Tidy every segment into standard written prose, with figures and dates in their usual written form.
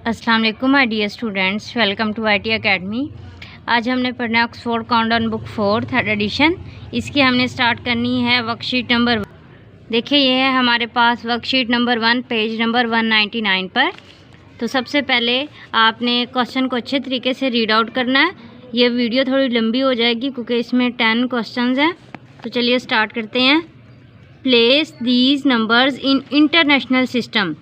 अस्सलाम वालेकुम my dear students, welcome to IT academy. आज हमने पढ़ना है Oxford countdown book 4 third edition. इसकी हमने स्टार्ट करनी है वर्कशीट नंबर 1। देखिए ये है हमारे पास वर्कशीट नंबर 1 पेज नंबर 199 पर। तो सबसे पहले आपने क्वेश्चन को अच्छे तरीके से रीड आउट करना है। ये वीडियो थोड़ी लंबी हो जाएगी क्योंकि इसमें 10 क्वेश्चन हैं। तो चलिए स्टार्ट करते हैं। Place these numbers in international system.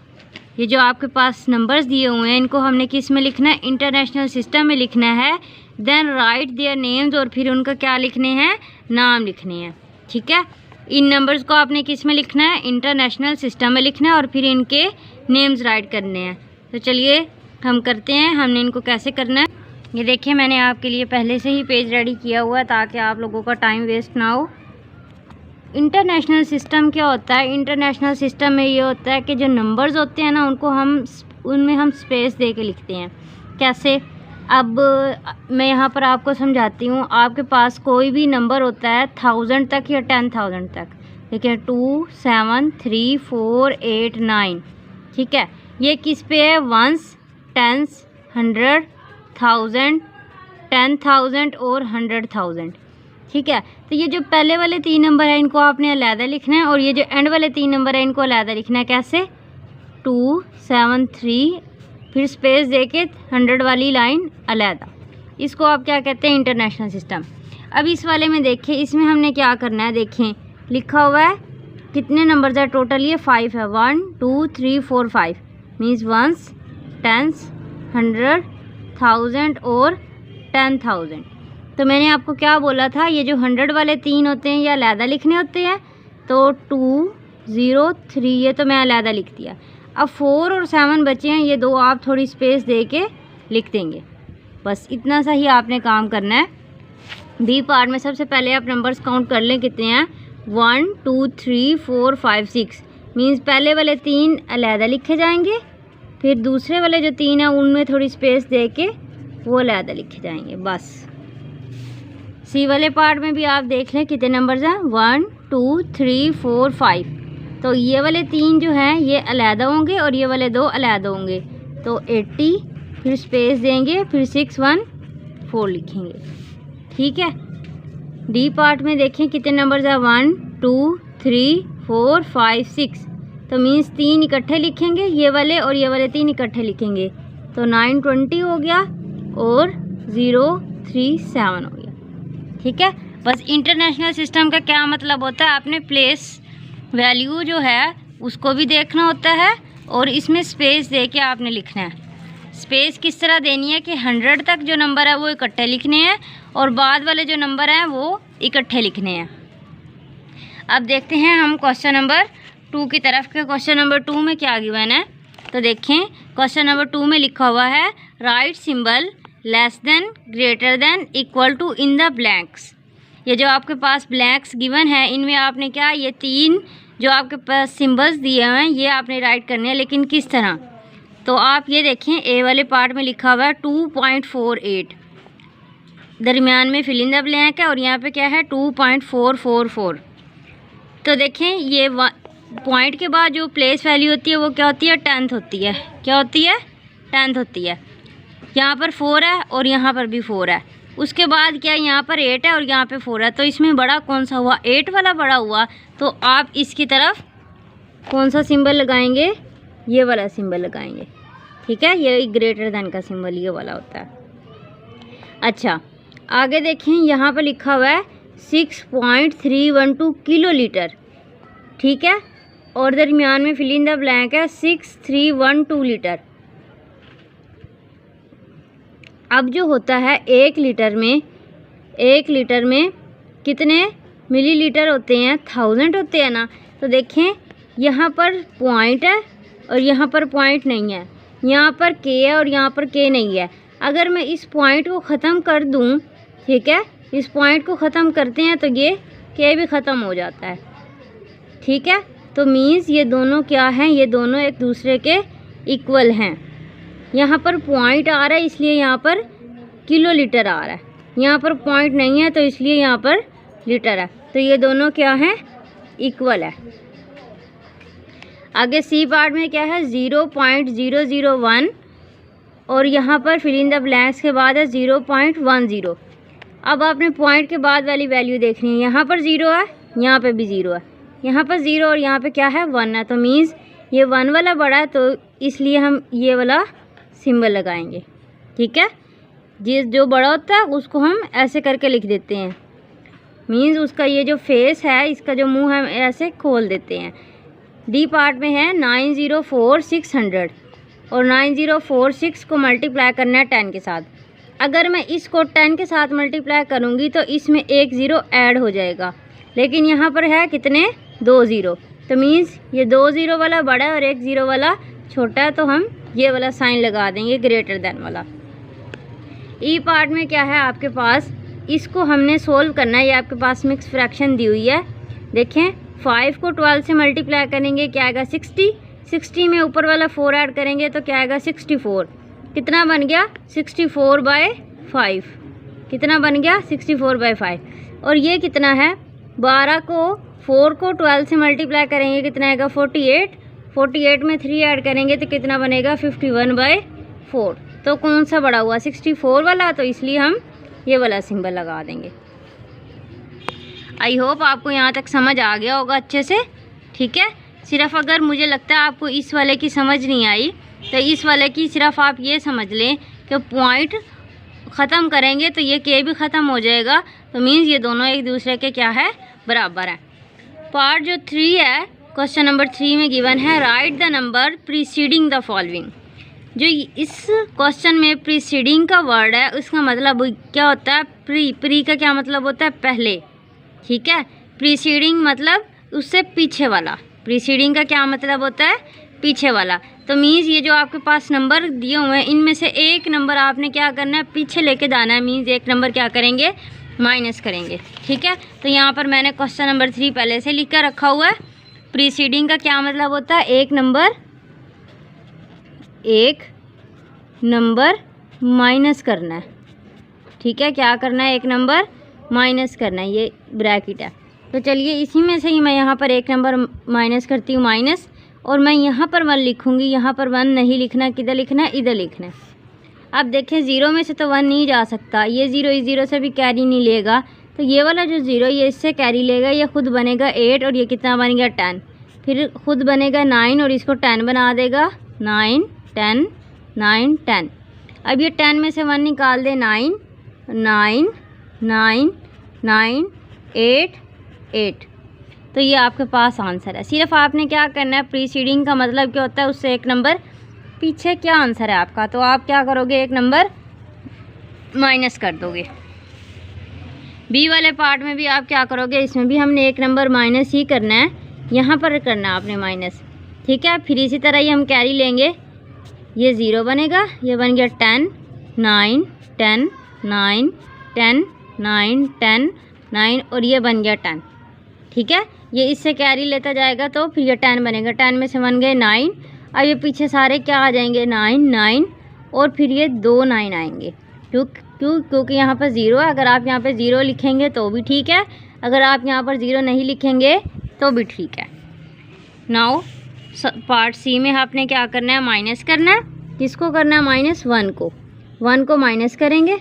ये जो आपके पास नंबर्स दिए हुए हैं इनको हमने किस में लिखना है? इंटरनेशनल सिस्टम में लिखना है। देन राइट देयर नेम्स, और फिर उनका क्या लिखने हैं? नाम लिखने हैं। ठीक है, इन नंबर्स को आपने किस में लिखना है? इंटरनेशनल सिस्टम में लिखना है और फिर इनके नेम्स राइट करने हैं। तो चलिए हम करते हैं। हमने इनको कैसे करना है ये देखिए, मैंने आपके लिए पहले से ही पेज रेडी किया हुआ है ताकि आप लोगों का टाइम वेस्ट ना हो। इंटरनेशनल सिस्टम क्या होता है? इंटरनेशनल सिस्टम में ये होता है कि जो नंबर्स होते हैं ना उनमें हम स्पेस दे के लिखते हैं। कैसे? अब मैं यहाँ पर आपको समझाती हूँ। आपके पास कोई भी नंबर होता है 1000 तक या 10,000 तक। देखिए 2, 7, 3, 4, 8, 9। ठीक है, ये किस पे है? वंस, टेंस, 100, 1000, 10,000 और 100,000। ठीक है, तो ये जो पहले वाले 3 नंबर है इनको आपने अलहदा लिखना है और ये जो एंड वाले 3 नंबर है इनको अलहदा लिखना है। कैसे? 2, 7, 3, फिर स्पेस देके 100 वाली लाइन अलहदा। इसको आप क्या कहते हैं? International system. अब इस वाले में देखिए, इसमें हमने क्या करना है? देखें लिखा हुआ है कितने नंबर है टोटल? ये 5 है। 1, 2, 3, 4, 5 मीन्स वंस, टेंस, 100, 1000 और 10,000। तो मैंने आपको क्या बोला था? ये जो 100 वाले 3 होते हैं ये अलहदा लिखने होते हैं। तो 2, 0, 3 ये तो मैं अलहदा लिख दिया। अब 4 और 7 बचे हैं, ये दो आप थोड़ी स्पेस दे के लिख देंगे। बस इतना सा ही आपने काम करना है। बी पार्ट में सबसे पहले आप नंबर्स काउंट कर लें कितने हैं। 1, 2, 3, 4, 5, 6 मीन्स पहले वाले 3 अलहदा लिखे जाएंगे, फिर दूसरे वाले जो 3 हैं उनमें थोड़ी स्पेस दे के वो अलहदा लिखे जाएंगे। बस सी वाले पार्ट में भी आप देख लें कितने नंबर्स हैं। 1, 2, 3, 4, 5। तो ये वाले 3 जो हैं ये अलहदा होंगे और ये वाले 2 अलहदा होंगे। तो 80 फिर स्पेस देंगे, फिर 6, 1, 4 लिखेंगे। ठीक है, डी पार्ट में देखें कितने नंबर्स हैं। 1, 2, 3, 4, 5, 6। तो मीन्स 3 इकट्ठे लिखेंगे, ये वाले और ये वाले 3 इकट्ठे लिखेंगे। तो 9, 20 हो गया और 0, 3, 7 हो गया। ठीक है, बस इंटरनेशनल सिस्टम का क्या मतलब होता है? आपने प्लेस वैल्यू जो है उसको भी देखना होता है और इसमें स्पेस दे के आपने लिखना है। स्पेस किस तरह देनी है कि 100 तक जो नंबर है वो इकट्ठे लिखने हैं और बाद वाले जो नंबर हैं वो इकट्ठे लिखने हैं। अब देखते हैं हम क्वेश्चन नंबर 2 की तरफ के। क्वेश्चन नंबर 2 में क्या गिवन है? तो देखें क्वेश्चन नंबर 2 में लिखा हुआ है right symbol less than, greater than, equal to in the blanks. ये जो आपके पास ब्लैंक्स गिवन है इनमें आपने क्या, ये 3 जो आपके पास सिंबल्स दिए हुए हैं ये आपने राइट करने हैं। लेकिन किस तरह? तो आप ये देखें ए वाले पार्ट में लिखा हुआ है 2.48, दरमियान में फिल इन द ब्लैंक है और यहाँ पे क्या है 2.444। तो देखें ये पॉइंट के बाद जो प्लेस वैल्यू होती है वो क्या होती है? 10th होती है। क्या होती है? 10th होती है। यहाँ पर 4 है और यहाँ पर भी 4 है। उसके बाद क्या, यहाँ पर 8 है और यहाँ पे 4 है। तो इसमें बड़ा कौन सा हुआ? 8 वाला बड़ा हुआ। तो आप इसकी तरफ कौन सा सिंबल लगाएंगे? ये वाला सिंबल लगाएंगे। ठीक है, ये ग्रेटर देन का सिंबल ये वाला होता है। अच्छा आगे देखें, यहाँ पर लिखा हुआ है 6.312 किलोलीटर। ठीक है, और दरमियान में फिल इन द ब्लैंक है 6312 लीटर। अब जो होता है 1 लीटर में कितने मिलीलीटर होते हैं? 1000 होते हैं ना। तो देखें यहाँ पर पॉइंट है और यहाँ पर पॉइंट नहीं है, यहाँ पर के है और यहाँ पर के नहीं है। अगर मैं इस पॉइंट को ख़त्म कर दूँ, ठीक है, इस पॉइंट को ख़त्म करते हैं तो ये के भी ख़त्म हो जाता है। ठीक है, तो मीन्स ये दोनों क्या हैं? ये दोनों एक दूसरे के इक्वल हैं। यहाँ पर पॉइंट आ रहा है इसलिए यहाँ पर किलोलीटर आ रहा है, यहाँ पर पॉइंट नहीं है तो इसलिए यहाँ पर लीटर है। तो ये दोनों क्या हैं? इक्वल है। आगे सी पार्ट में क्या है? 0.001 और यहाँ पर फिल इन द ब्लैंक्स के बाद है 0.10। अब आपने पॉइंट के बाद वाली वैल्यू देखनी है। यहाँ पर 0 है, यहाँ पे भी 0 है, यहाँ पर 0 और यहाँ पे क्या है 1 है, तो मीन्स ये 1 वाला बड़ा है, तो इसलिए हम ये वाला सिंबल लगाएंगे। ठीक है, जो बड़ा होता है उसको हम ऐसे करके लिख देते हैं, मीन्स उसका ये जो फेस है, इसका जो मुंह है ऐसे खोल देते हैं। डी पार्ट में है 904600 और 9046 को मल्टीप्लाई करना है 10 के साथ। अगर मैं इसको 10 के साथ मल्टीप्लाई करूँगी तो इसमें एक 0 ऐड हो जाएगा, लेकिन यहाँ पर है कितने 2 0, तो मीन्स ये 2 0 वाला बड़ा है और एक 0 वाला छोटा है, तो हम ये वाला साइन लगा देंगे ग्रेटर देन वाला। ई पार्ट में क्या है आपके पास, इसको हमने सोल्व करना है। ये आपके पास मिक्स फ्रैक्शन दी हुई है। देखें 5 को 12 से मल्टीप्लाई करेंगे क्या आएगा 60, 60 में ऊपर वाला 4 ऐड करेंगे तो क्या आएगा 64। कितना बन गया 64/5। कितना बन गया 64/5। और ये कितना है 4 को 12 से मल्टीप्लाई करेंगे कितना आएगा 48, 48 में 3 ऐड करेंगे तो कितना बनेगा 51/4। तो कौन सा बड़ा हुआ 64 वाला, तो इसलिए हम ये वाला सिंबल लगा देंगे। आई होप आपको यहाँ तक समझ आ गया होगा अच्छे से। ठीक है, सिर्फ अगर मुझे लगता है आपको इस वाले की समझ नहीं आई तो इस वाले की सिर्फ आप ये समझ लें कि पॉइंट ख़त्म करेंगे तो ये के भी ख़त्म हो जाएगा, तो मीन्स ये दोनों एक दूसरे के क्या है बराबर है। पार्ट जो 3 है, क्वेश्चन नंबर 3 में गिवन है right the number preceding the following. जो इस क्वेश्चन में प्रीसीडिंग का वर्ड है उसका मतलब क्या होता है, प्री का क्या मतलब होता है पहले। ठीक है, प्रीसीडिंग मतलब उससे पीछे वाला। प्रीसीडिंग का क्या मतलब होता है पीछे वाला। तो मीन्स ये जो आपके पास नंबर दिए हुए हैं इनमें से एक नंबर आपने क्या करना है पीछे लेके जाना है, मीन्स एक नंबर क्या करेंगे माइनस करेंगे। ठीक है, तो यहाँ पर मैंने क्वेश्चन नंबर 3 पहले से लिख कर रखा हुआ है। प्रीसीडिंग का क्या मतलब होता है एक नंबर माइनस करना है। ठीक है, क्या करना है एक नंबर माइनस करना है, ये ब्रैकेट है। तो चलिए इसी में से ही मैं यहाँ पर एक नंबर माइनस करती हूँ माइनस, और मैं यहाँ पर 1 लिखूँगी। यहाँ पर 1 नहीं लिखना, किधर लिखना है इधर लिखना है। अब देखें 0 में से तो 1 नहीं जा सकता, ये 0 इस 0 से भी कैरी नहीं लेगा, तो ये वाला जो 0 ये इससे कैरी लेगा, ये खुद बनेगा 8 और ये कितना बन गया 10, फिर खुद बनेगा 9 और इसको 10 बना देगा 9 10 9 10। अब ये 10 में से 1 निकाल दे 9 9 9 9 8 8। तो ये आपके पास आंसर है। सिर्फ आपने क्या करना है, प्रीसीडिंग का मतलब क्या होता है उससे एक नंबर पीछे क्या आंसर है आपका, तो आप क्या करोगे एक नंबर माइनस कर दोगे। बी वाले पार्ट में भी आप क्या करोगे, इसमें भी हमने एक नंबर माइनस ही करना है, यहाँ पर करना है आपने माइनस। ठीक है, फिर इसी तरह ही हम कैरी लेंगे, ये 0 बनेगा, ये बन गया 10 9 10 9 10 9 10 9 और ये बन गया 10। ठीक है, ये इससे कैरी लेता जाएगा तो फिर ये 10 बनेगा, 10 में से 1 गए 9। अब ये पीछे सारे क्या आ जाएंगे 9 9 और फिर ये 2 9 आएंगे। क्योंकि यहाँ पर 0 है। अगर आप यहाँ पर 0 लिखेंगे तो भी ठीक है, अगर आप यहाँ पर 0 नहीं लिखेंगे तो भी ठीक है। नाउ पार्ट सी में आपने क्या करना है माइनस करना है। किसको करना है माइनस 1 को माइनस करेंगे।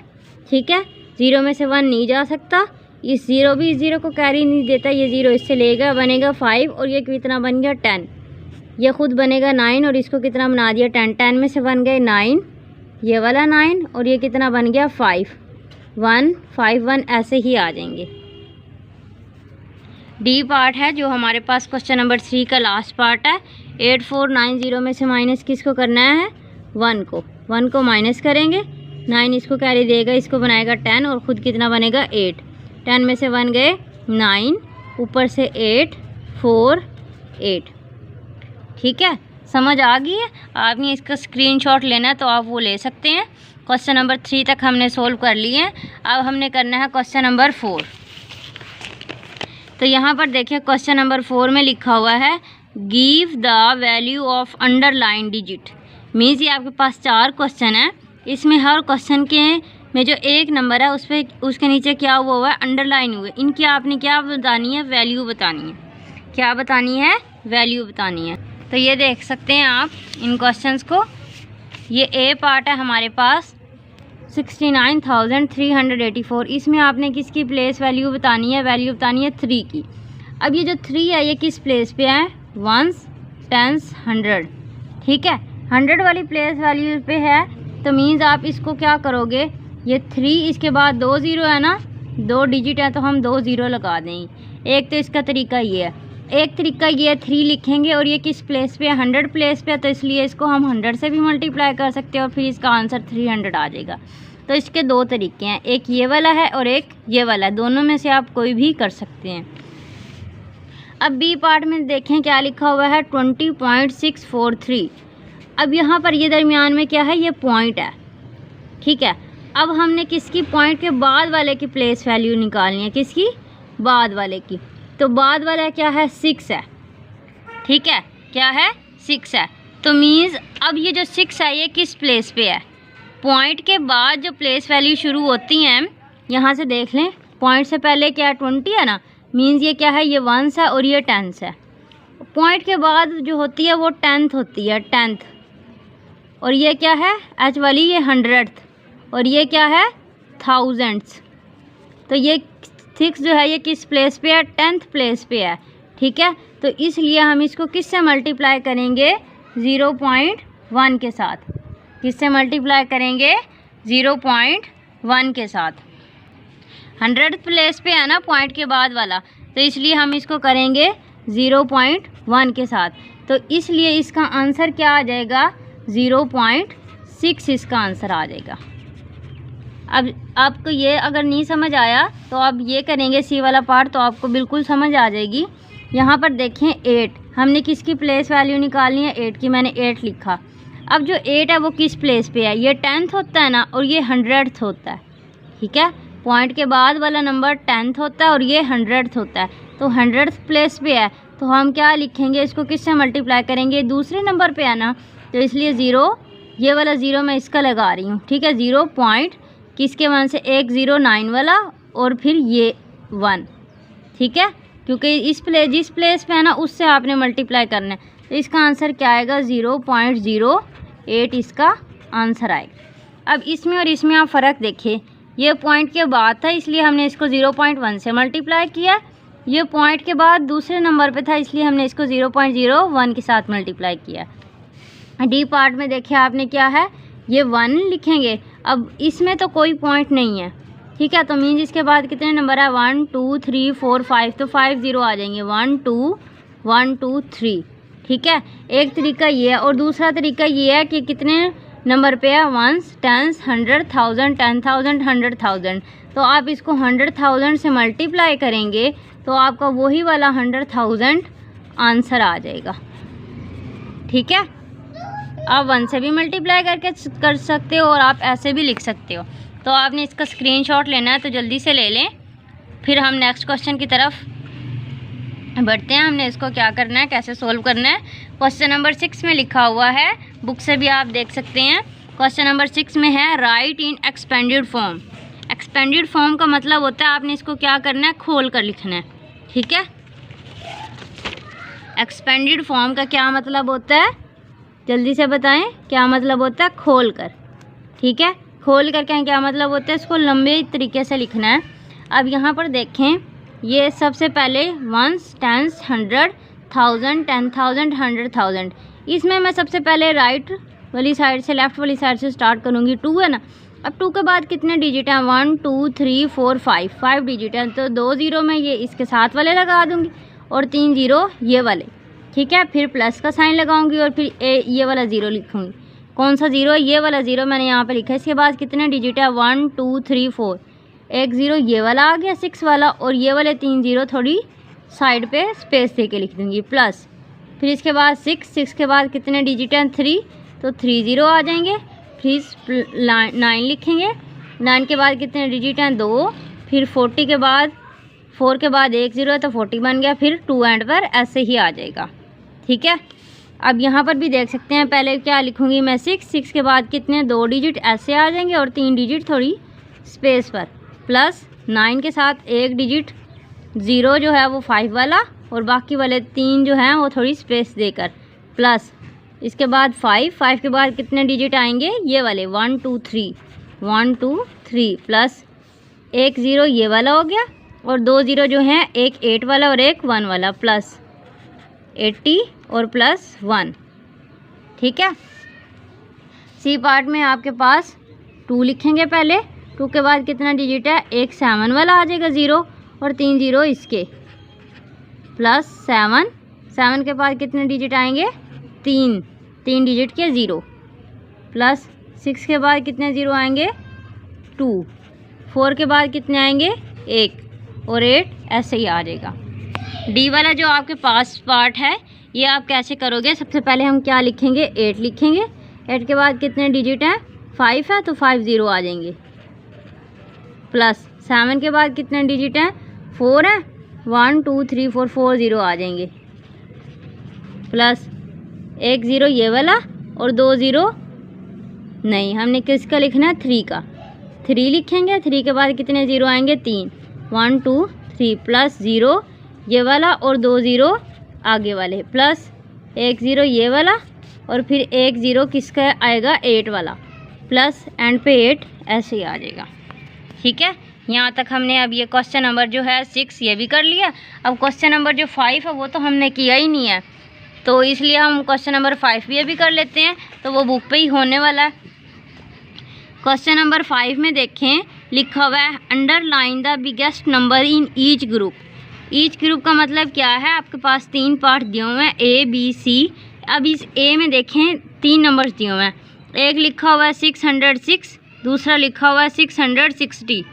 ठीक है, 0 में से 1 नहीं जा सकता, इस 0 भी इस 0 को कैरी नहीं देता, ये 0 इससे लेगा बनेगा 5 और ये कितना बन गया 10, ये खुद बनेगा 9 और इसको कितना बना दिया 10, 10 में से 1 गए 9, ये वाला 9 और ये कितना बन गया 5 1 5 1 ऐसे ही आ जाएंगे। डी पार्ट है जो हमारे पास क्वेश्चन नंबर 3 का लास्ट पार्ट है। 8490 में से माइनस किसको करना है 1 को माइनस करेंगे, 9 इसको कैरी देगा, इसको बनाएगा 10 और ख़ुद कितना बनेगा 8, 10 में से 1 गए 9, ऊपर से 8 4 8। ठीक है, समझ आ गई है। आपने इसका स्क्रीनशॉट लेना है तो आप वो ले सकते हैं। क्वेश्चन नंबर 3 तक हमने सोल्व कर लिए हैं, अब हमने करना है क्वेश्चन नंबर 4। तो यहाँ पर देखिए क्वेश्चन नंबर 4 में लिखा हुआ है give the value of underline digit. Means ये आपके पास 4 क्वेश्चन है, इसमें हर क्वेश्चन के में जो एक नंबर है उस पर उसके नीचे क्या हुआ है अंडरलाइन हुए, इनकी आपने क्या बतानी है वैल्यू बतानी है। क्या बतानी है वैल्यू बतानी है। तो ये देख सकते हैं आप इन क्वेश्चंस को, ये ए पार्ट है हमारे पास 69,384। इसमें आपने किसकी प्लेस वैल्यू बतानी है? वैल्यू बतानी है 3 की। अब ये जो 3 है ये किस प्लेस पे है? Ones, tens, 100। ठीक है, 100 वाली प्लेस वैल्यू पे है, तो मीन्स आप इसको क्या करोगे? ये 3 इसके बाद 2 ज़ीरो है ना, 2 डिजिट है तो हम 2 ज़ीरो लगा देंगे। एक तो इसका तरीका ये है, एक तरीका ये है 3 लिखेंगे और ये किस प्लेस पे है? 100 प्लेस पे है, तो इसलिए इसको हम 100 से भी मल्टीप्लाई कर सकते हैं और फिर इसका आंसर 300 आ जाएगा। तो इसके 2 तरीके हैं, एक ये वाला है और एक ये वाला है, दोनों में से आप कोई भी कर सकते हैं। अब बी पार्ट में देखें क्या लिखा हुआ है? 20.643। अब यहाँ पर ये दरमियान में क्या है? ये पॉइंट है। ठीक है, अब हमने किसकी? पॉइंट के बाद वाले की प्लेस वैल्यू निकालनी है। किसकी? बाद वाले की। तो बाद वाला क्या है? 6 है। ठीक है, क्या है? 6 है। तो मीन्स अब ये जो 6 है ये किस प्लेस पे है? पॉइंट के बाद जो प्लेस वैल्यू शुरू होती हैं, यहाँ से देख लें, पॉइंट से पहले क्या है? 20 है ना, मीन्स ये क्या है? ये 1s है और ये 10s है। पॉइंट के बाद जो होती है वो 10th होती है, 10th। और ये क्या है? एच वाली ये 100th और ये क्या है? 1000s। तो ये 6 जो है ये किस प्लेस पे है? 10th प्लेस पे है। ठीक है, तो इसलिए हम इसको किससे मल्टीप्लाई करेंगे? 0.1 के साथ। किससे मल्टीप्लाई करेंगे? 0.1 के साथ। 100th प्लेस पे है ना पॉइंट के बाद वाला, तो इसलिए हम इसको करेंगे 0.1 के साथ। तो इसलिए इसका आंसर क्या आ जाएगा? 0.6 इसका आंसर आ जाएगा। अब आपको ये अगर नहीं समझ आया तो आप ये करेंगे सी वाला पार्ट, तो आपको बिल्कुल समझ आ जाएगी। यहाँ पर देखें 8, हमने किसकी प्लेस वैल्यू निकालनी है? 8 की। मैंने 8 लिखा। अब जो 8 है वो किस प्लेस पे है? ये 10th होता है ना और ये 100th होता है। ठीक है, पॉइंट के बाद वाला नंबर 10th होता है और ये 100th होता है। तो 100th प्लेस पे है, तो हम क्या लिखेंगे? इसको किससे मल्टीप्लाई करेंगे? दूसरे नंबर पे है ना, तो इसलिए 0, ये वाला 0 मैं इसका लगा रही हूँ। ठीक है, 0 पॉइंट किसके 1 से? 109 वाला और फिर ये 1। ठीक है, क्योंकि जिस प्लेस पे है ना उससे आपने मल्टीप्लाई करना है, तो इसका आंसर क्या आएगा? 0.08 इसका आंसर आएगा। अब इसमें और इसमें आप फ़र्क देखिए, ये पॉइंट के बाद था इसलिए हमने इसको 0.1 से मल्टीप्लाई किया, ये पॉइंट के बाद दूसरे नंबर पे था इसलिए हमने इसको 0.01 के साथ मल्टीप्लाई किया। डी पार्ट में देखिए आपने क्या है? ये 1 लिखेंगे। अब इसमें तो कोई पॉइंट नहीं है। ठीक है, तो मीन्स इसके बाद कितने नंबर है? 1 2 3 4 5, तो 5 0 आ जाएंगे। 1 2 1 2 3। ठीक है, एक तरीका ये है और दूसरा तरीका ये है कि कितने नंबर पे है? 1s, 10s, 100, 1000, 10,000, 100,000। तो आप इसको 100,000 से मल्टीप्लाई करेंगे तो आपका वही वाला 100,000 आंसर आ जाएगा। ठीक है, आप 1 से भी मल्टीप्लाई करके कर सकते हो और आप ऐसे भी लिख सकते हो। तो आपने इसका स्क्रीनशॉट लेना है तो जल्दी से ले लें, फिर हम नेक्स्ट क्वेश्चन की तरफ बढ़ते हैं। हमने इसको क्या करना है, कैसे सोल्व करना है। क्वेश्चन नंबर 6 में लिखा हुआ है, बुक से भी आप देख सकते हैं। क्वेश्चन नंबर 6 में है राइट इन एक्सपेंडेड फॉर्म। एक्सपेंडेड फॉर्म का मतलब होता है आपने इसको क्या करना है? खोल कर लिखना है। ठीक है, एक्सपेंडेड फॉर्म का क्या मतलब होता है? जल्दी से बताएं, क्या मतलब होता है? खोल कर। ठीक है, खोल कर क्या मतलब होता है? इसको लंबे तरीके से लिखना है। अब यहाँ पर देखें, ये सबसे पहले 1s, 10s, 100, 1000, 10,000, 100,000। इसमें मैं सबसे पहले राइट वाली साइड से, लेफ़्ट वाली साइड से स्टार्ट करूँगी। 2 है ना, अब 2 के बाद कितने डिजिट हैं? 1 2 3 4 5 डिजिट हैं, तो 2 0 मैं ये इसके साथ वाले लगा दूँगी और 3 0 ये वाले। ठीक है, फिर प्लस का साइन लगाऊंगी और फिर ये वाला 0 लिखूंगी। कौन सा 0? ये वाला 0 मैंने यहाँ पे लिखा है। इसके बाद कितने डिजिट है? 1 2 3 4, एक 0 ये वाला आ गया 6 वाला, और ये वाले 3 0 थोड़ी साइड पे स्पेस दे के लिख दूँगी, प्लस फिर इसके बाद 6 के बाद कितने डिजिट हैं? 3, तो 3 0 आ जाएंगे। फिर 9 लिखेंगे, 9 के बाद कितने डिजिट हैं? 2, फिर 40 के बाद 4 के बाद 1 0 है तो 40 बन गया, फिर 2 एंड पर ऐसे ही आ जाएगा। ठीक है, अब यहाँ पर भी देख सकते हैं, पहले क्या लिखूँगी मैं? 6 के बाद कितने? 2 डिजिट ऐसे आ जाएंगे और 3 डिजिट थोड़ी स्पेस पर, प्लस 9 के साथ 1 डिजिट 0 जो है वो 5 वाला, और बाकी वाले 3 जो हैं वो थोड़ी स्पेस देकर, प्लस इसके बाद 5, 5 के बाद कितने डिजिट आएंगे, ये वाले 1 2 3, 1 2 3 प्लस एक 0 ये वाला हो गया, और 2 0 जो हैं, एक 8 वाला और एक 1 वाला, प्लस 80 और प्लस 1। ठीक है। सी पार्ट में आपके पास 2 लिखेंगे पहले, 2 के बाद कितना डिजिट है, एक 7 वाला आ जाएगा 0 और 3 0 इसके, प्लस 7, 7 के बाद कितने डिजिट आएंगे, 3 डिजिट के 0, प्लस 6 के बाद कितने 0 आएंगे, 2, 4 के बाद कितने आएंगे, 1 और 8, ऐसे ही आ जाएगा। डी वाला जो आपके पास पार्ट है ये आप कैसे करोगे, सबसे पहले हम क्या लिखेंगे, 8 लिखेंगे। 8 के बाद कितने डिजिट हैं, 5 है तो 5 0 आ जाएंगे, प्लस 7 के बाद कितने डिजिट हैं, 4 है, 1 2 3 4 4 0 आ जाएंगे, प्लस एक 0 ये वाला और 2 0 नहीं, हमने किसका लिखना है, 3 का, 3 लिखेंगे। 3 के बाद कितने 0 आएंगे, 3, 1 2 3 प्लस 0 ये वाला और 2 0 आगे वाले, प्लस एक 0 ये वाला और फिर एक 0 किसका आएगा, 8 वाला, प्लस एंड पे 8, ऐसे ही आ जाएगा। ठीक है। यहाँ तक हमने अब ये क्वेश्चन नंबर जो है 6 ये भी कर लिया। अब क्वेश्चन नंबर जो 5 है वो तो हमने किया ही नहीं है, तो इसलिए हम क्वेश्चन नंबर 5 भी अभी कर लेते हैं, तो वो बुक पे ही होने वाला है। क्वेश्चन नंबर 5 में देखें, लिखा हुआ है underline the biggest number in each group. Each group का मतलब क्या है, आपके पास 3 पार्ट दिए हुए हैं, A B C। अब इस A में देखें 3 नंबर्स दिए हुए हैं, एक लिखा हुआ है 606, दूसरा लिखा हुआ है 660।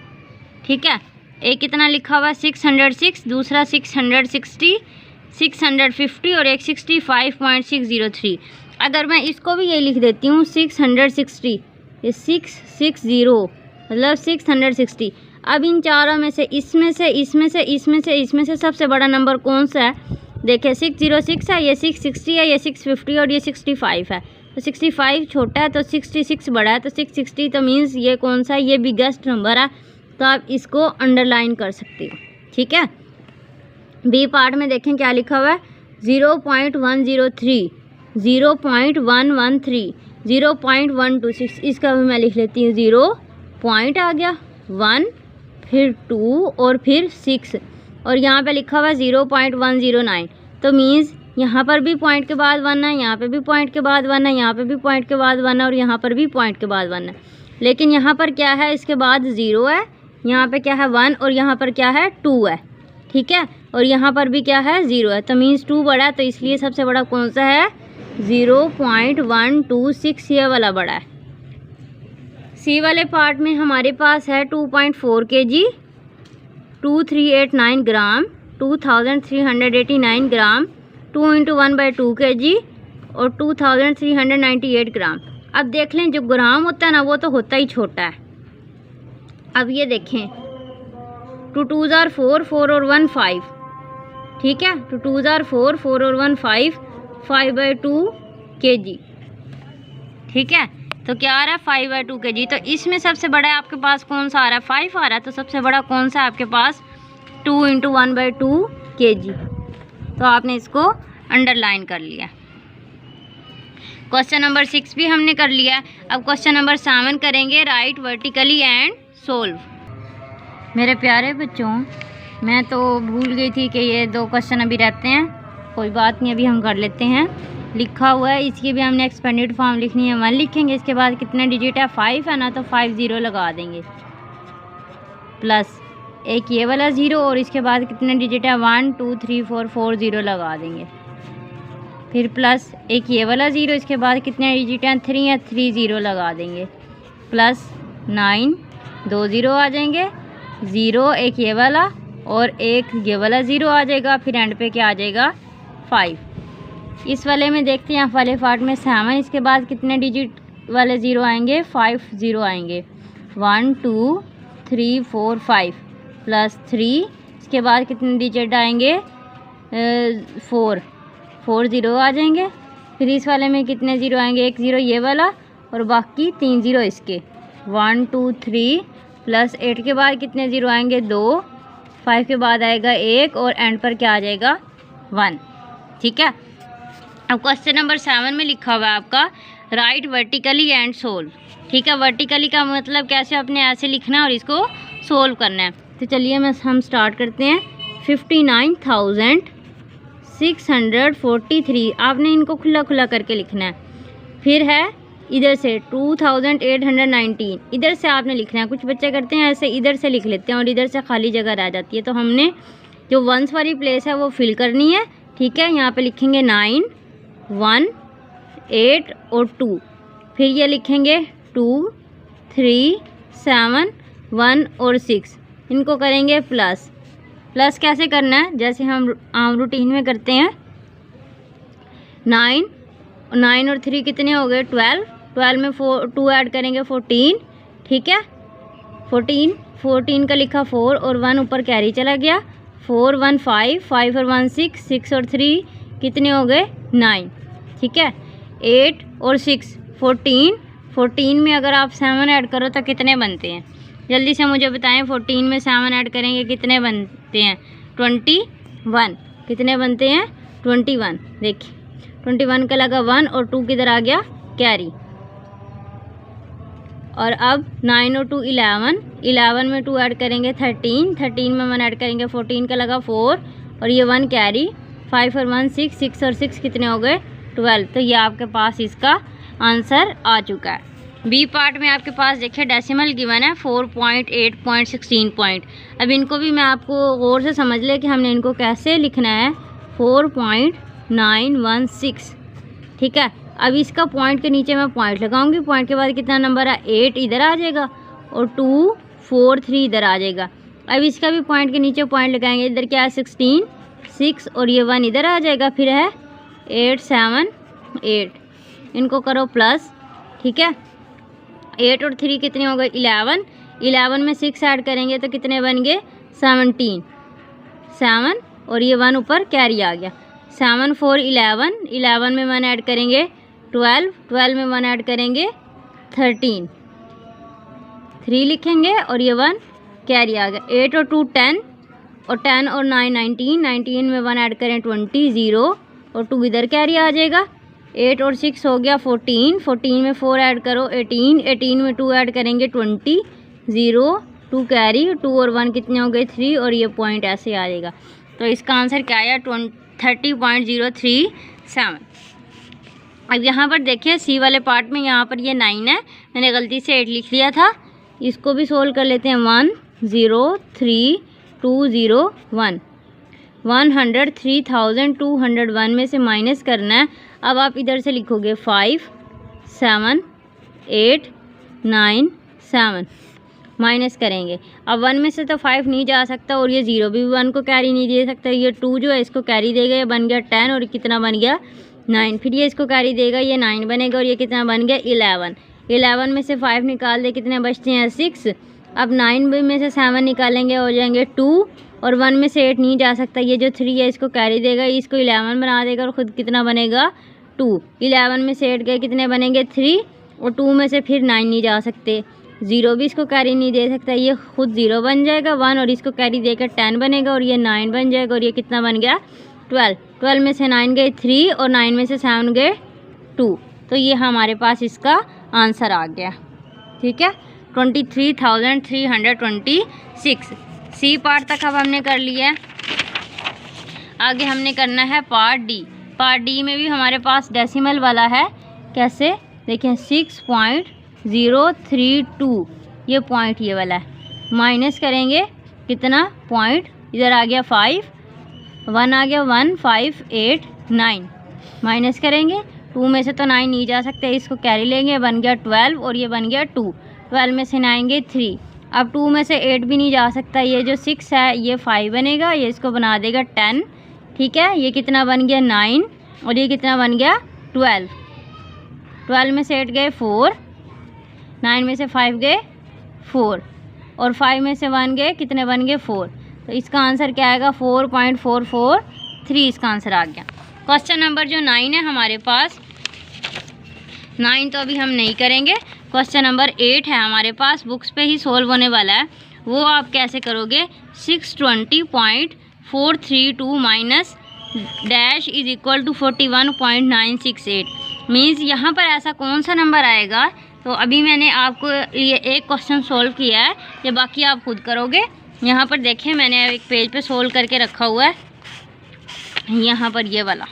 ठीक है। एक कितना लिखा हुआ है 606, दूसरा 660, 650 और एक 65.603। अगर मैं इसको भी ये लिख देती हूँ 660, ये 660 मतलब 660। अब इन चारों में से इसमें से सबसे बड़ा नंबर कौन सा है, देखिए 606 है, ये 660 है, ये 650 और ये 65 है। तो 65 छोटा है तो 66 बड़ा है, तो 660 तो मीन्स ये कौन सा है, ये बिगेस्ट नंबर है, तो आप इसको अंडरलाइन कर सकते हो। ठीक है। बी पार्ट में देखें क्या लिखा हुआ है, 0.103, 0.113, 0.126। इसका भी मैं लिख लेती हूँ, 0 पॉइंट आ गया, 1 फिर 2 और फिर 6, और यहाँ पे लिखा हुआ है 0.109, तो मीन्स यहाँ पर भी पॉइंट के बाद 1 है, यहाँ पे भी पॉइंट के बाद 1 है, यहाँ पे भी पॉइंट के बाद 1 है और यहाँ पर भी पॉइंट के बाद 1 है। लेकिन यहाँ पर क्या है, इसके बाद 0 है, यहाँ पे क्या है 1 और यहाँ पर क्या है 2 है। ठीक है। और यहाँ पर भी क्या है 0 है, तो मीन्स 2 बड़ा है, तो इसलिए सबसे बड़ा कौन सा है, 0.126, ये वाला बड़ा है। सी वाले पार्ट में हमारे पास है 2.4 kg, 2389 ग्राम, 2389 ग्राम, 2 × 1/2 kg और 2398 ग्राम। अब देख लें जो ग्राम होता है ना वो तो होता ही छोटा है। अब ये देखें 2 2s are 4, 4 और 1 5। ठीक है। 2 2s are 4, 4 और 1 5, 5/2 kg। ठीक है। तो क्या आ रहा है 5/2 kg। तो इसमें सबसे बड़ा आपके पास कौन सा आ रहा है, 5 आ रहा है, तो सबसे बड़ा कौन सा है आपके पास, 2 × 1/2 kg। तो आपने इसको अंडरलाइन कर लिया। क्वेश्चन नंबर 6 भी हमने कर लिया। अब क्वेश्चन नंबर 7 करेंगे, राइट वर्टिकली एंड सोल्व। मेरे प्यारे बच्चों, मैं तो भूल गई थी कि ये 2 क्वेश्चन अभी रहते हैं, कोई बात नहीं, अभी हम कर लेते हैं। लिखा हुआ है, इसकी भी हमने एक्सपेंडेड फॉर्म लिखनी है, 1 लिखेंगे, इसके बाद कितने डिजिट है, 5 है ना, तो 5 0 लगा देंगे, प्लस एक ये वाला 0 और इसके बाद कितने डिजिट है, 1 2 3 4 4 0 लगा देंगे, फिर प्लस एक ये वाला 0, इसके बाद कितने डिजिट हैं, 3 है, 3 0 लगा देंगे, प्लस 9 2 0 आ जाएंगे, 0 एक ये वाला और एक ये वाला 0 आ जाएगा, फिर एंड पे क्या आ जाएगा 5। इस वाले में देखते हैं, वाले पार्ट में 7, इसके बाद कितने डिजिट वाले 0 आएंगे, 5 0 आएंगे, 1 2 3 4 5 प्लस 3, इसके बाद कितने डिजिट आएंगे, 4 0 आ जाएंगे, फिर इस वाले में कितने 0 आएंगे, एक 0 ये वाला और बाकी 3 0 इसके, 1 2 3 प्लस 8 के बाद कितने 0 आएंगे, 2, 5 के बाद आएगा 1 और एंड पर क्या आ जाएगा 1। ठीक है। अब क्वेश्चन नंबर 7 में लिखा हुआ है आपका राइट वर्टिकली एंड सोल्व। ठीक है, वर्टिकली का मतलब कैसे आपने ऐसे लिखना है और इसको सोल्व करना है। तो चलिए हम स्टार्ट करते हैं। 59,643 आपने इनको खुला खुला करके लिखना है। फिर है इधर से 2,819 इधर से आपने लिखना है। कुछ बच्चे करते हैं ऐसे इधर से लिख लेते हैं और इधर से खाली जगह रह जाती है, तो हमने जो वंस वाली प्लेस है वो फिल करनी है। ठीक है, यहाँ पे लिखेंगे 9, 1, 8 और 2। फिर ये लिखेंगे 2, 3, 7, 1 और 6। इनको करेंगे प्लस। प्लस कैसे करना है, जैसे हम आम रूटीन में करते हैं। 9 और 3 कितने हो गए 12। 12 में 2 ऐड करेंगे 14। ठीक है, 14 का लिखा 4 और 1 ऊपर कैरी चला गया। 4, 1 5, 5 और 1 6, 6 और 3 कितने हो गए 9। ठीक है, 8 और 6 14 में अगर आप 7 ऐड करो तो कितने बनते हैं, जल्दी से मुझे बताएं। 14 में 7 ऐड करेंगे कितने बनते हैं 21। कितने बनते हैं 21। देखिए 21 का लगा 1 और 2 किधर आ गया कैरी। और अब 9 और 2 11 में 2 ऐड करेंगे 13 में 1 ऐड करेंगे 14 का लगा 4 और ये 1 कैरी। 5 और 1 6, 6 और 6 कितने हो गए 12। तो ये आपके पास इसका आंसर आ चुका है। बी पार्ट में आपके पास देखिए डेसिमल गिवन है 4 पॉइंट, 8 पॉइंट, 16 पॉइंट। अब इनको भी मैं आपको गौर से समझ ले कि हमने इनको कैसे लिखना है। 4.916। ठीक है, अब इसका पॉइंट के नीचे मैं पॉइंट लगाऊंगी। पॉइंट के बाद कितना नंबर है 8 इधर आ जाएगा और 2, 4, 3 इधर आ जाएगा। अब इसका भी पॉइंट के नीचे पॉइंट लगाएंगे। इधर क्या है 16, 6 और ये 1 इधर आ जाएगा। फिर है 8, 7, 8। इनको करो प्लस। ठीक है, 8 और 3 कितने हो गए 11 में 6 ऐड करेंगे तो कितने बन गए 17। 7 और ये 1 ऊपर कैरी आ गया। 7, 4 11 में 1 ऐड करेंगे 12 में 1 ऐड करेंगे 13। 3 लिखेंगे और ये 1 कैरी आ गया। 8 और 2 10 और 10 और 9 19 में 1 ऐड करें 20 0 और 2 इधर कैरी आ जाएगा। 8 और 6 हो गया 14 में 4 ऐड करो 18 में 2 ऐड करेंगे 20 0 2 कैरी। 2 और 1 कितने हो गए 3 और ये पॉइंट ऐसे आ जाएगा। तो इसका आंसर क्या आया 30.037। अब यहाँ पर देखिए सी वाले पार्ट में यहाँ पर ये 9 है, मैंने गलती से 8 लिख लिया था। इसको भी सोल्व कर लेते हैं। 1 0 3 2 0 1 103,201 में से माइनस करना है। अब आप इधर से लिखोगे 5 7 8 9 7 माइनस करेंगे। अब 1 में से तो 5 नहीं जा सकता और ये 0 भी 1 को कैरी नहीं दे सकता। ये 2 जो है इसको कैरी देगा, ये बन गया 10 और कितना बन गया 9। फिर ये इसको कैरी देगा, ये 9 बनेगा और ये कितना बन गया 11 में से 5 निकाल दे कितने बचते हैं 6। अब 9 में से 7 निकालेंगे हो जाएंगे 2 और 1 में से 8 नहीं जा सकता। ये जो 3 है इसको कैरी देगा, इसको 11 बना देगा और ख़ुद कितना बनेगा 2। 11 में से 8 गए कितने बनेंगे 3 और 2 में से फिर 9 नहीं जा सकते। 0 भी इसको कैरी नहीं दे सकता, ये खुद 0 बन जाएगा। 1 और इसको कैरी देकर 10 बनेगा और ये 9 बन जाएगा और ये कितना बन गया 12 में से 9 गए 3 और 9 में से 7 गए 2। तो ये हमारे पास इसका आंसर आ गया। ठीक है, 23,326। सी पार्ट तक अब हमने कर लिया है। आगे हमने करना है पार्ट डी। पार्ट डी में भी हमारे पास डेसिमल वाला है। कैसे देखें 6.032 ये पॉइंट ये वाला है। माइनस करेंगे कितना पॉइंट, इधर आ गया 5 1 आ गया 1 5 8 9 माइनस करेंगे। 2 में से तो 9 नहीं जा सकते, इसको कैरी लेंगे, बन गया 12 और ये बन गया 2। 12 में से 9 गए 3। अब 2 में से 8 भी नहीं जा सकता, ये जो 6 है ये 5 बनेगा, ये इसको बना देगा 10। ठीक है, ये कितना बन गया 9 और ये कितना बन गया 12। 12 में से 8 गए 4, 9 में से 5 गए 4 और 5 में से 1 गए कितने बन गए 4। तो इसका आंसर क्या आएगा 4.443 इसका आंसर आ गया। क्वेश्चन नंबर जो 9 है हमारे पास, 9 तो अभी हम नहीं करेंगे। क्वेश्चन नंबर 8 है हमारे पास, बुक्स पे ही सोल्व होने वाला है। वो आप कैसे करोगे 620.432 minus dash is equal to 41.968। Means यहाँ पर ऐसा कौन सा नंबर आएगा। तो अभी मैंने आपको ये एक क्वेश्चन सोल्व किया है, ये बाकी आप खुद करोगे। यहाँ पर देखें मैंने एक पेज पे सोल्व करके रखा हुआ है। यहाँ पर ये वाला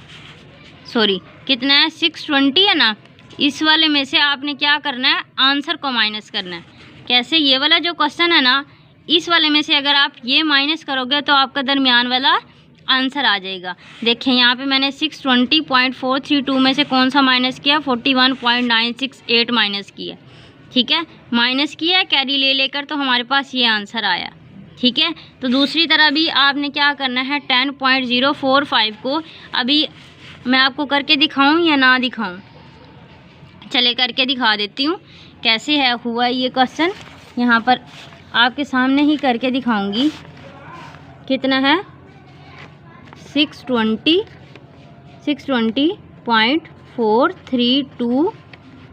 सॉरी कितना है 620 है ना। इस वाले में से आपने क्या करना है, आंसर को माइनस करना है। कैसे, ये वाला जो क्वेश्चन है ना, इस वाले में से अगर आप ये माइनस करोगे तो आपका दरमियान वाला आंसर आ जाएगा। देखें यहाँ पे मैंने 620.432 में से कौन सा माइनस किया, 41.968 माइनस किया। ठीक है, माइनस किया कैरी ले लेकर, तो हमारे पास ये आंसर आया। ठीक है, तो दूसरी तरह भी आपने क्या करना है, 10.045 को अभी मैं आपको करके दिखाऊं या ना दिखाऊं। चले करके दिखा देती हूँ कैसे है हुआ ये क्वेश्चन। यहाँ पर आपके सामने ही करके दिखाऊंगी। कितना है 620.432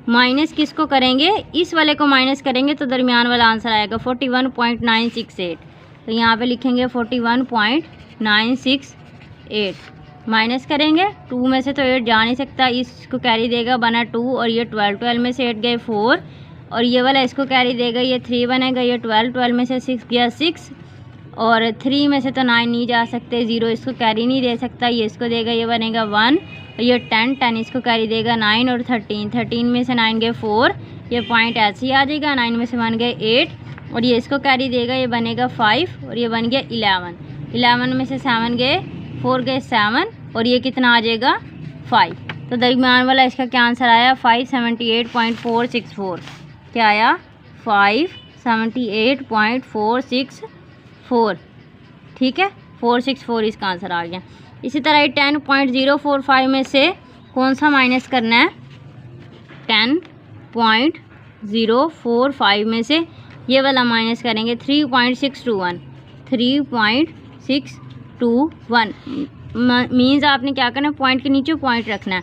माइनस किसको करेंगे, इस वाले को माइनस करेंगे तो दरमियान वाला आंसर आएगा 41.968। तो यहाँ पे लिखेंगे 41.968 माइनस करेंगे। 2 में से तो 8 जा नहीं सकता, इसको कैरी देगा बना 2 और ये 12 में से 8 गए 4 और ये वाला इसको कैरी देगा, ये 3 बनेगा, ये 12 में से 6 गया 6 और 3 में से तो 9 नहीं जा सकते, 0 इसको कैरी नहीं दे सकता, ये इसको देगा, ये बनेगा 1 और ये 10 इसको कैरी देगा 9 और 13 में से 9 गए 4, ये पॉइंट ऐसे ही आ जाएगा। 9 में से 1 गए 8 और ये इसको कैरी देगा, ये बनेगा 5 और ये बन गया 11 में से 7 गए 4 गए 7 और ये कितना आ जाएगा 5। तो दरमियान वाला इसका क्या आंसर आया 578.464। क्या आया 578.464। ठीक है, 464 इसका आंसर आ गया। इसी तरह 10.045 में से कौन सा माइनस करना है, 10.045 में से ये वाला माइनस करेंगे 3.621 मीन्स आपने क्या करना है, पॉइंट के नीचे पॉइंट रखना है।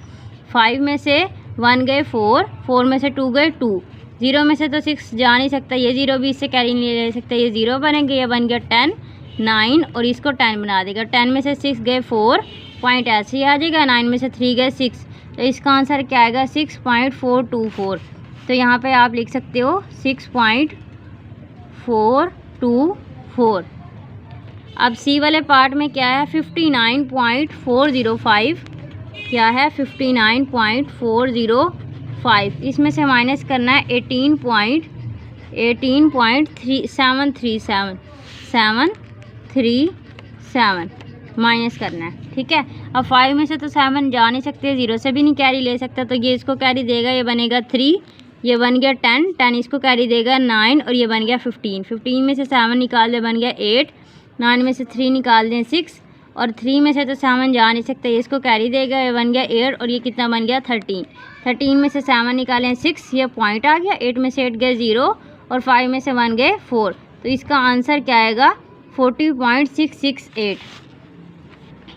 5 में से 1 गए 4 में से 2 गए 2, 0 में से तो 6 जा नहीं सकता, ये 0 भी इससे कैरी नहीं ले सकता, ये 0 बनेंगे, ये बन गया 10 9 और इसको 10 बना देगा। 10 में से 6 गए 4 पॉइंट ऐसे ही आ जाएगा। 9 में से 3 गए 6, तो इसका आंसर क्या आएगा 6.424। तो यहाँ पे आप लिख सकते हो 6.424। अब सी वाले पार्ट में क्या है 59.405, क्या है 59.405। इसमें से माइनस करना है 18.737 माइनस करना है। ठीक है, अब 5 में से तो 7 जा नहीं सकते, 0 से भी नहीं कैरी ले सकता, तो ये इसको कैरी देगा, ये बनेगा 3, ये बन गया 10 इसको कैरी देगा 9 और ये बन गया 15 में से 7 निकाल दे बन गया 8, 9 में से 3 निकाल दें 6 और 3 में से तो 7 जा नहीं सकता, इसको कैरी देगा, ये बन गया 8 और ये कितना बन गया 13 में से 7 निकालें 6, ये पॉइंट आ गया। 8 में से 8 गए 0 और 5 में से 1 गए 4, तो इसका आंसर क्या आएगा 40.668।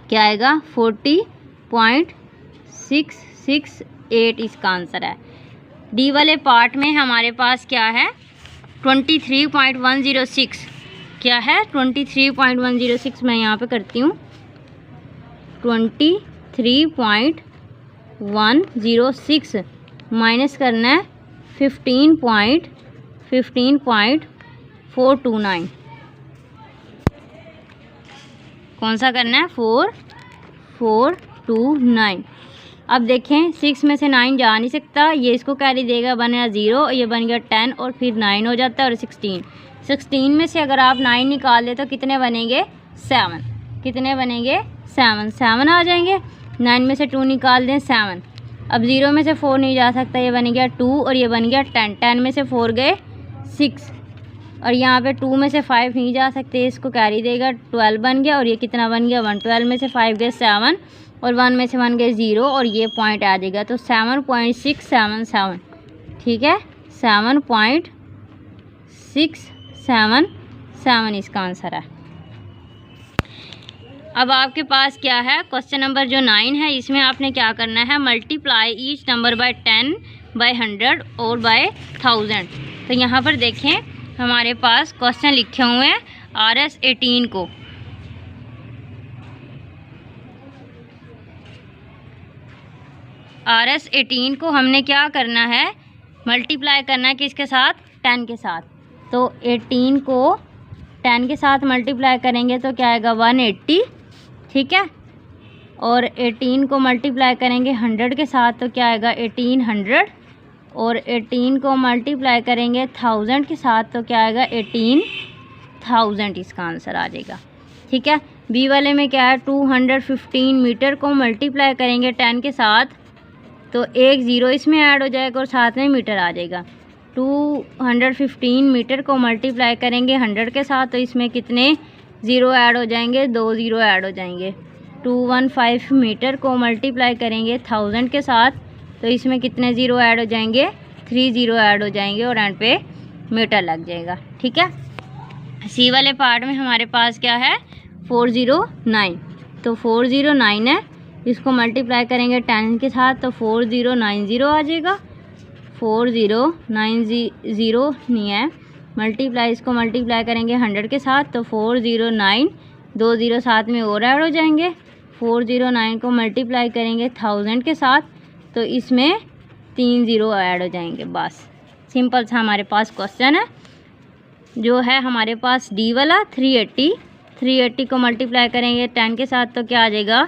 क्या आएगा 40.668 इसका आंसर है। डी वाले पार्ट में हमारे पास क्या है 23.106। क्या है 23.106, मैं यहाँ पे करती हूँ 23.106 माइनस करना है 15.429। कौन सा करना है 4429। अब देखें 6 में से 9 जा नहीं सकता, ये इसको कैरी देगा, बनेगा 0, ये बन गया 10 और फिर 9 हो जाता है और 16 में से अगर आप 9 निकाल दें तो कितने बनेंगे 7, कितने बनेंगे 7 आ जाएंगे। 9 में से 2 निकाल दें 7, अब 0 में से 4 नहीं जा सकता, ये बन गया 2 और ये बन गया 10 में से 4 गए 6 और यहाँ पे 2 में से 5 नहीं जा सकते, इसको कैरी देगा 12 बन गया और ये कितना बन गया 1। 12 में से 5 गए 7 और 1 में से 1 गए 0 और ये पॉइंट आ जाएगा, तो 7.677। ठीक है, 7.677 इसका आंसर है। अब आपके पास क्या है क्वेश्चन नंबर जो 9 है, इसमें आपने क्या करना है multiply each number by 10 by 100 और बाय 1000। तो यहाँ पर देखें हमारे पास क्वेश्चन लिखे हुए हैं RS 18 को। RS18 को हमने क्या करना है, मल्टीप्लाई करना है किसके साथ, 10 के साथ। तो 18 को 10 के साथ मल्टीप्लाई करेंगे तो क्या आएगा 180, ठीक है। और 18 को मल्टीप्लाई करेंगे 100 के साथ तो क्या आएगा 1800। और 18 को मल्टीप्लाई करेंगे 1000 के साथ तो क्या आएगा 18000, इसका आंसर आ जाएगा, ठीक है। बी वाले में क्या है, 215 मीटर को मल्टीप्लाई करेंगे 10 के साथ तो एक ज़ीरो इसमें ऐड हो जाएगा और साथ में मीटर आ जाएगा। 215 मीटर को मल्टीप्लाई करेंगे 100 के साथ तो इसमें कितने ज़ीरो ऐड हो जाएंगे, 2 ज़ीरो ऐड हो जाएंगे। 215 मीटर को मल्टीप्लाई करेंगे 1000 के साथ तो इसमें कितने ज़ीरो ऐड हो जाएंगे, 3 ज़ीरो ऐड हो जाएंगे और एंड पे मीटर लग जाएगा, ठीक है। सी वाले पार्ट में हमारे पास क्या है 409, तो 409 है, इसको मल्टीप्लाई करेंगे 10 के साथ तो 4090 आ जाएगा। 4090 नहीं है, मल्टीप्लाई इसको मल्टीप्लाई करेंगे 100 के साथ तो 409, 2 ज़ीरो साथ में और ऐड हो जाएंगे। 409 को मल्टीप्लाई करेंगे 1000 के साथ तो इसमें 3 ज़ीरो ऐड हो जाएंगे। बस सिंपल सा हमारे पास क्वेश्चन है जो है हमारे पास डी वाला 380 को मल्टीप्लाई करेंगे 10 के साथ तो क्या आ जाएगा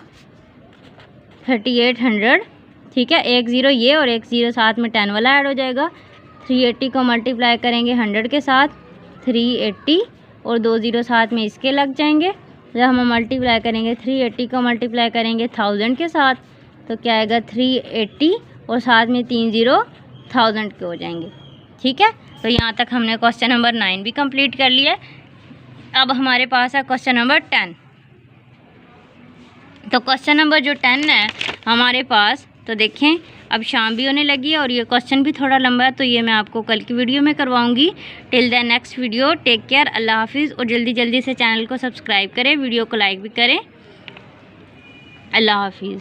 3800, ठीक है। एक ज़ीरो ये और एक ज़ीरो साथ में 10 वाला ऐड हो जाएगा। 380 को मल्टीप्लाई करेंगे 100 के साथ 380 और 2 ज़ीरो साथ में इसके लग जाएंगे। जब हम मल्टीप्लाई करेंगे 380 को मल्टीप्लाई करेंगे 1000 के साथ तो क्या आएगा 380 और साथ में 3 ज़ीरो 1000 के हो जाएंगे, ठीक है। तो यहाँ तक हमने क्वेश्चन नंबर 9 भी कंप्लीट कर लिया। अब हमारे पास है क्वेश्चन नंबर 10। तो क्वेश्चन नंबर जो 10 है हमारे पास, तो देखें अब शाम भी होने लगी है और ये क्वेश्चन भी थोड़ा लंबा है तो ये मैं आपको कल की वीडियो में करवाऊंगी। Till the next video, take care, अल्लाह हाफिज़। और जल्दी से चैनल को सब्सक्राइब करें, वीडियो को लाइक भी करें। अल्लाह हाफिज़।